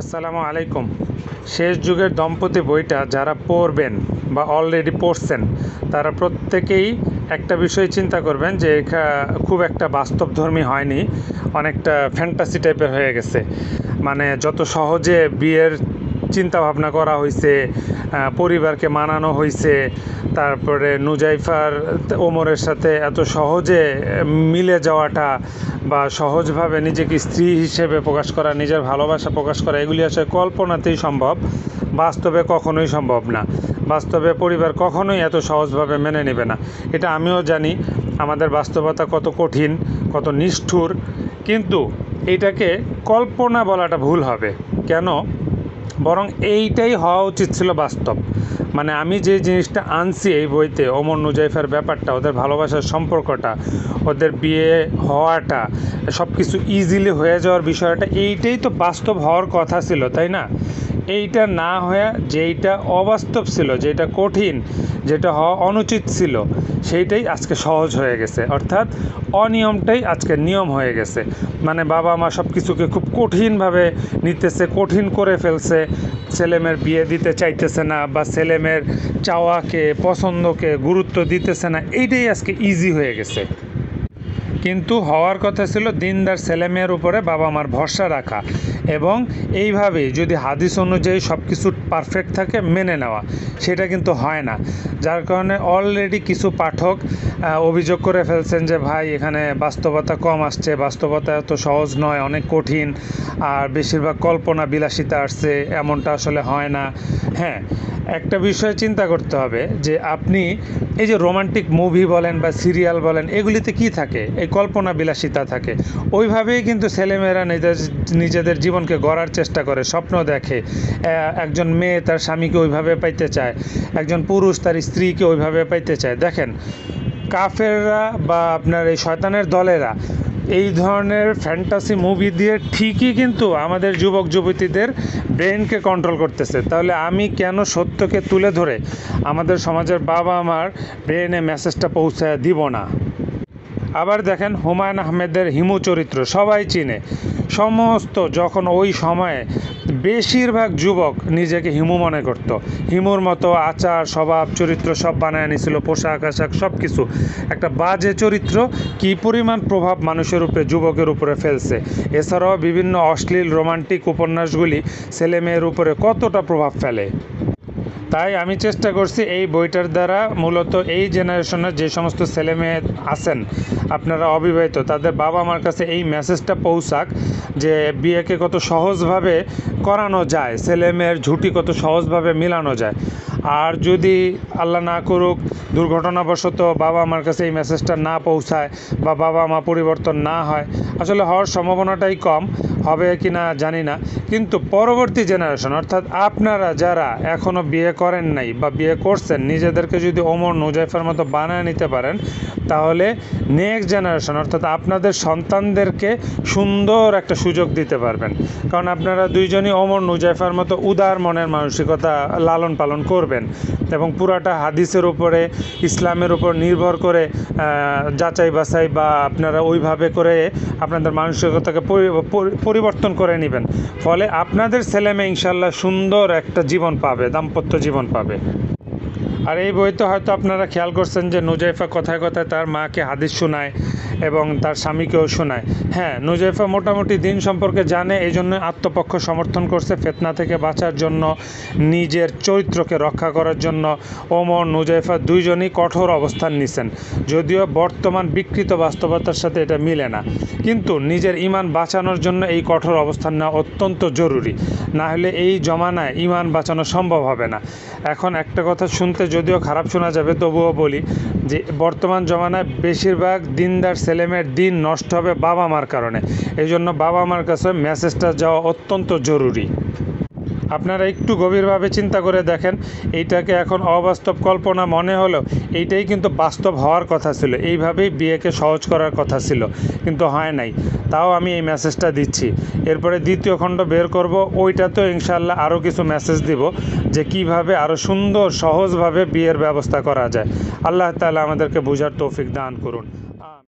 আসসালামু আলাইকুম। শেষ যুগের দম্পতি বইটা যারা পড়বেন বা অলরেডি পড়ছেন তারা প্রত্যেকেই একটা বিষয় চিন্তা করবেন যে খুব একটা বাস্তবধর্মী হয়নি, অনেকটা ফ্যান্টাসি টাইপের হয়ে গেছে। মানে যত সহজে বিয়ের চিন্তা ভাবনা করা হয়েছে, পরিবারকে মানানো হয়েছে, তারপরে নুজাইফার ওমরের সাথে এত সহজে মিলে যাওয়াটা বা সহজভাবে নিজেকে স্ত্রী হিসেবে প্রকাশ করা, নিজের ভালোবাসা প্রকাশ করা, এগুলি আসলে কল্পনাতেই সম্ভব, বাস্তবে কখনোই সম্ভব না। বাস্তবে পরিবার কখনোই এত সহজভাবে মেনে নেবে না। এটা আমিও জানি আমাদের বাস্তবতা কত কঠিন, কত নিষ্ঠুর, কিন্তু এইটাকে কল্পনা বলাটা ভুল হবে। কেন? বরং এইটাই হওয়া উচিত ছিল বাস্তব। মানে আমি যে জিনিসটা আনছি এই বইতে, ওমর নুজাইফার ব্যাপারটা, ওদের ভালোবাসার সম্পর্কটা, ওদের বিয়ে হওয়াটা, সব কিছু ইজিলি হয়ে যাওয়ার বিষয়টা, এইটাই তো বাস্তব হওয়ার কথা ছিল, তাই না? এইটা না হয়ে যেইটা অবাস্তব ছিল, যেটা কঠিন, যেটা হওয়া অনুচিত ছিল, সেইটাই আজকে সহজ হয়ে গেছে। অর্থাৎ অনিয়মটাই আজকে নিয়ম হয়ে গেছে। মানে বাবা মা সব কিছুকে খুব কঠিনভাবে নিতেছে, কঠিন করে ফেলছে। ছেলেমেয়ের বিয়ে দিতে চাইতেছে না, বা ছেলেমেয়ের চাওয়াকে, পছন্দকে গুরুত্ব দিতেছে না, এইটাই আজকে ইজি হয়ে গেছে। কিন্তু হওয়ার কথা ছিল দিনদার ছেলেমেয়ের উপরে বাবা মার ভরসা রাখা, এবং এইভাবেই যদি হাদিস অনুযায়ী সব কিছু পারফেক্ট থাকে মেনে নেওয়া। সেটা কিন্তু হয় না, যার কারণে অলরেডি কিছু পাঠক অভিযোগ করে ফেলছেন যে ভাই এখানে বাস্তবতা কম আসছে, বাস্তবতা এত সহজ নয়, অনেক কঠিন, আর বেশিরভাগ কল্পনা বিলাসিতা আসছে, এমনটা আসলে হয় না। হ্যাঁ, একটা বিষয় চিন্তা করতে হবে যে আপনি এই যে রোমান্টিক মুভি বলেন বা সিরিয়াল বলেন, এগুলিতে কি থাকে? এই কল্পনা বিলাসিতা থাকে। ওইভাবেই কিন্তু ছেলেমেয়েরা নিজেদের জীবনকে গড়ার চেষ্টা করে, স্বপ্ন দেখে। একজন মেয়ে তার স্বামীকে ওইভাবে পাইতে চায়, একজন পুরুষ তার স্ত্রীকে ওইভাবে পাইতে চায়। দেখেন, কাফেররা বা আপনার এই শয়তানের দলেরা এই ধরনের ফ্যান্টাসি মুভি দিয়ে ঠিকই কিন্তু আমাদের যুবক যুবতীদের ব্রেনকে কন্ট্রোল করতেছে। তাহলে আমি কেন সত্যকে তুলে ধরে আমাদের সমাজের বাবা মার ব্রেনে মেসেজটা পৌঁছায় দিব না? আবার দেখেন, হুমায়ুন আহমেদের হিমু চরিত্র সবাই চিনে। সমস্ত যখন ওই সময়ে বেশিরভাগ যুবক নিজেকে হিমু মনে করত, হিমুর মতো আচার স্বভাব চরিত্র সব বানায় নিছিল, পোশাক আশাক সব কিছু। একটা বাজে চরিত্র কী পরিমাণ প্রভাব মানুষের উপরে, যুবকের উপরে ফেলছে। এছাড়াও বিভিন্ন অশ্লীল রোমান্টিক উপন্যাসগুলি ছেলে মেয়ের উপরে কতটা প্রভাব ফেলে। তাই আমি চেষ্টা করছি এই বইটার দ্বারা মূলত এই জেনারেশনের যে সমস্ত ছেলে মেয়ে আছেন, আপনারা অবিবাহিত, তাদের বাবা মার কাছে এই মেসেজটা পৌঁছাক যে বিয়েকে কত সহজভাবে করানো যায়, ছেলে মেয়ের ঝুঁটি কত সহজভাবে মিলানো যায়। আর যদি আল্লাহ না করুক দুর্ঘটনাবশত বাবা মার কাছে এই মেসেজটা না পৌঁছায়, বা বাবা মা পরিবর্তন না হয়, আসলে হওয়ার সম্ভাবনাটাই কম, হবে কি না জানি না। কিন্তু পরবর্তী জেনারেশন, অর্থাৎ আপনারা যারা এখনও বিয়ে করেন নাই বা বিয়ে করছেন, নিজেদেরকে যদি ওমর নুজাইফার মতো বানায় নিতে পারেন, তাহলে নেক্সট জেনারেশন অর্থাৎ আপনাদের সন্তানদেরকে সুন্দর একটা সুযোগ দিতে পারবেন। কারণ আপনারা দুইজনই ওমর নুজাইফার মতো উদার মনের মানসিকতা লালন পালন করবেন, এবং পুরাটা হাদিসের উপরে, ইসলামের উপর নির্ভর করে যাচাই বাছাই বা আপনারা ওইভাবে করে আপনাদের মানসিকতাকে পরিবর্তন করে নেবেন। ফলে আপনাদের ছেলেমেয়ে ইনশাল্লাহ সুন্দর একটা জীবন পাবে, দাম্পত্য জীবন পাবে। আর এই বইতে হয়তো আপনারা খেয়াল করছেন যে নুজাইফা কথায় কথায় তার মাকে হাদিস শোনায় এবং তার স্বামীকেও শোনায়। হ্যাঁ, নুজাইফা মোটামুটি দিন সম্পর্কে জানে, এই জন্য আত্মপক্ষ সমর্থন করছে। ফিতনা থেকে বাঁচার জন্য, নিজের চরিত্রকে রক্ষা করার জন্য ওমর নুজাইফা দুইজনই কঠোর অবস্থান নিছেন। যদিও বর্তমান বিকৃত বাস্তবতার সাথে এটা মিলে না, কিন্তু নিজের ঈমান বাঁচানোর জন্য এই কঠোর অবস্থান নেওয়া অত্যন্ত জরুরি। না হলে এই জমানায় ঈমান বাঁচানো সম্ভব হবে না। এখন একটা কথা শুনতে যদিও খারাপ শোনা যাবে, তবুও বলি যে বর্তমান জমানায় বেশিরভাগ দিনদার ছেলেমেয়ের দিন নষ্ট হবে বাবা মার কারণে। এই জন্য বাবা মার কাছে মেসেজটা যাওয়া অত্যন্ত জরুরি। আপনারা একটু গভীরভাবে চিন্তা করে দেখেন, এইটাকে এখন অবাস্তব কল্পনা মনে হলেও এইটাই কিন্তু বাস্তব হওয়ার কথা ছিল। এইভাবেই বিয়েকে সহজ করার কথা ছিল, কিন্তু হয় নাই। তাও আমি এই মেসেজটা দিচ্ছি। এরপরে দ্বিতীয় খণ্ড বের করব, ওইটাতেও ইনশাল্লাহ আরও কিছু মেসেজ দিব যে কিভাবে আরও সুন্দর সহজভাবে বিয়ের ব্যবস্থা করা যায়। আল্লাহ তাআলা আমাদেরকে বোঝার তৌফিক দান করুন।